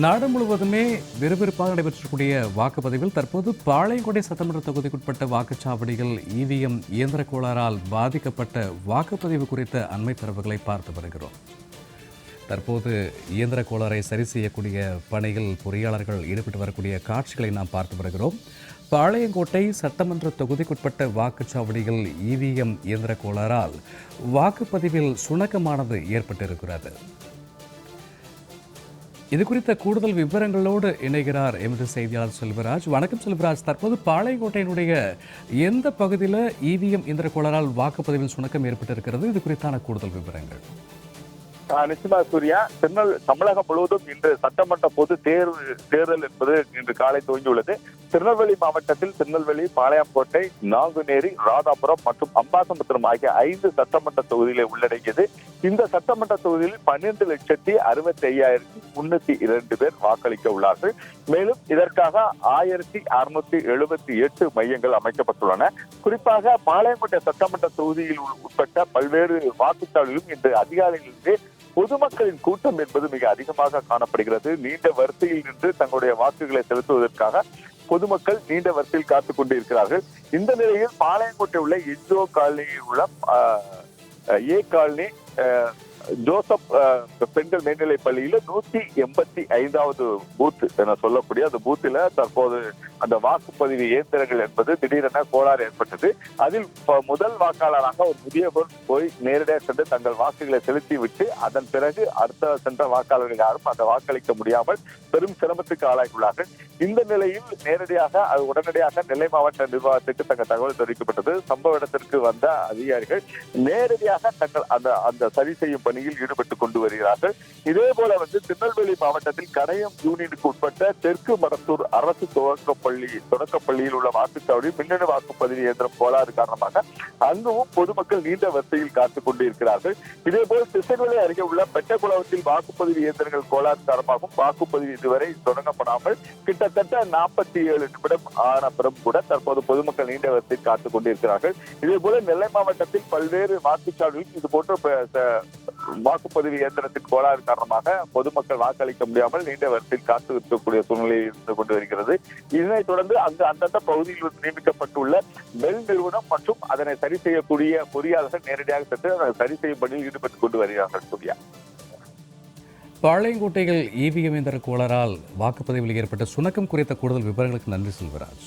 நாடு முழுவதுமே விறுவிறுப்பாக நடைபெற்றக்கூடிய வாக்குப்பதிவில் தற்போது பாளையங்கோட்டை சட்டமன்ற தொகுதிக்குட்பட்ட வாக்குச்சாவடிகள் இவிஎம் இயந்திர கோளாறால் பாதிக்கப்பட்ட வாக்குப்பதிவு குறித்த அண்மை தரவுகளை பார்த்து வருகிறோம். தற்போது இயந்திர கோளாறை சரி செய்யக்கூடிய பணிகள் பொறியாளர்கள் ஈடுபட்டு வரக்கூடிய காட்சிகளை நாம் பார்த்து வருகிறோம். பாளையங்கோட்டை சட்டமன்ற தொகுதிக்குட்பட்ட வாக்குச்சாவடிகள் இவிஎம் இயந்திர கோளாறால் வாக்குப்பதிவில் சுணக்கமானது ஏற்பட்டிருக்கிறது. இது குறித்த கூடுதல் விவரங்களோடு இணைகிறார் எமது செய்தியாளர் செல்வராஜ். வணக்கம் செல்வராஜ். தற்போது பாளையங்கோட்டையினுடைய எந்த பகுதியில் இவிஎம் இயந்திர கோளாறால் வாக்குப்பதிவில் சுணக்கம் ஏற்பட்டிருக்கிறது? இது குறித்தான கூடுதல் விவரங்கள். நிச்சயமா சூர்யா, தமிழகம் முழுவதும் இன்று சட்டமன்ற பொது தேர்தல் என்பது இன்று காலை துவங்கியுள்ளது. திருநெல்வேலி மாவட்டத்தில் திருநெல்வேலி, பாளையங்கோட்டை, நாங்குநேரி, ராதாபுரம் மற்றும் அம்பாசமுத்திரம் ஆகிய 5 சட்டமன்ற தொகுதிகளை உள்ளடக்கியது. இந்த சட்டமன்ற தொகுதியில் 12,65,302 பேர் வாக்களிக்க உள்ளார்கள். மேலும் இதற்காக 1678 மையங்கள் அமைக்கப்பட்டுள்ளன. குறிப்பாக பாளையங்கோட்டை சட்டமன்ற தொகுதியில் உட்பட்ட பல்வேறு வாக்குச்சாவடிகளிலும் இன்று அதிகாலையிலிருந்து பொதுமக்களின் கூட்டம் என்பது மிக அதிகமாக காணப்படுகிறது. நீண்ட வரிசையில் நின்று தங்களுடைய வாக்குகளை செலுத்துவதற்காக பொதுமக்கள் நீண்ட வரிசையில் காத்துக் கொண்டிருக்கிறார்கள். இந்த நிலையில் பாளையங்கோட்டை உள்ள இஜோ காலனியில் உள்ள ஏ காலனி ஜோசப் பெண்கள் மேல்நிலைப் பள்ளியில 185வது பூத் என சொல்லக்கூடிய அந்த பூத்துல தற்போது அந்த வாக்குப்பதிவு இயந்திரங்கள் என்பது திடீரென கோளாறு ஏற்பட்டது. அதில் முதல் வாக்காளராக ஒரு முதியவர் போய் நேரடியாக சென்று தங்கள் வாக்குகளை செலுத்தி விட்டு அதன் பிறகு அடுத்த சென்ற வாக்காளர்கள் யாரும் அந்த வாக்களிக்க முடியாமல் பெரும் சிரமத்துக்கு ஆளாகியுள்ளார்கள். இந்த நிலையில் உடனடியாக நெல்லை மாவட்ட நிர்வாகத்துக்கு தங்கள் தகவல் தெரிவிக்கப்பட்டது. சம்பவ இடத்திற்கு வந்த அதிகாரிகள் நேரடியாக தங்கள் அந்த சரி செய்யும் பணியில் ஈடுபட்டுக் கொண்டு வருகிறார்கள். இதே போல திருநெல்வேலி மாவட்டத்தில் கடையம் யூனியனுக்கு உட்பட்ட தெற்கு மடத்தூர் அரசு தொடக்கப்பள்ளியில் உள்ள வாக்குச்சாவடி மின்னணு வாக்குப்பதிவு இயந்திரம் கோளாறு காரணமாக அங்கும் பொதுமக்கள் நீண்ட வரிசையில் காத்துக் கொண்டிருக்கிறார்கள். இதேபோல் திசைநிலை அருகே உள்ள பெட்டகுளத்தில் வாக்குப்பதிவு இயந்திரங்கள் கோளாறு காரணமாகவும் வாக்குப்பதிவு இதுவரை தொடங்கப்படாமல் கிட்டத்தட்ட 47 நிமிடம் ஆன பிறகு கூட தற்போது பொதுமக்கள் நீண்ட வரிசையில் காத்துக் கொண்டிருக்கிறார்கள். இதே போல நெல்லை மாவட்டத்தில் பல்வேறு வாக்குச்சாவடிகளில் இது போன்ற வாக்குப்பதிவு இயந்திரத்தின் கோளாறு காரணமாக பொதுமக்கள் வாக்களிக்க முடியாமல் நீண்ட வரிசையில் காத்து இருக்கக்கூடிய சூழ்நிலை இருந்து கொண்டு வருகிறது. இதனைத் தொடர்ந்து அங்கு அந்தந்த பகுதியில் நியமிக்கப்பட்டுள்ள பெல் நிறுவனம் மற்றும் அதனை சரி செய்யக்கூடிய பொறியாளர்கள் நேரடியாக சென்று சரி செய்யும் பணியில் ஈடுபட்டுக் கொண்டு வருகிறார்கள். சூர்யா, பாளையங்கோட்டையில் இவிஎம் இயந்திர கோளாறால் வாக்குப்பதிவில் ஏற்பட்ட சுணக்கம் குறித்த கூடுதல் விவரங்களுக்கு நன்றி செல்வராஜ்.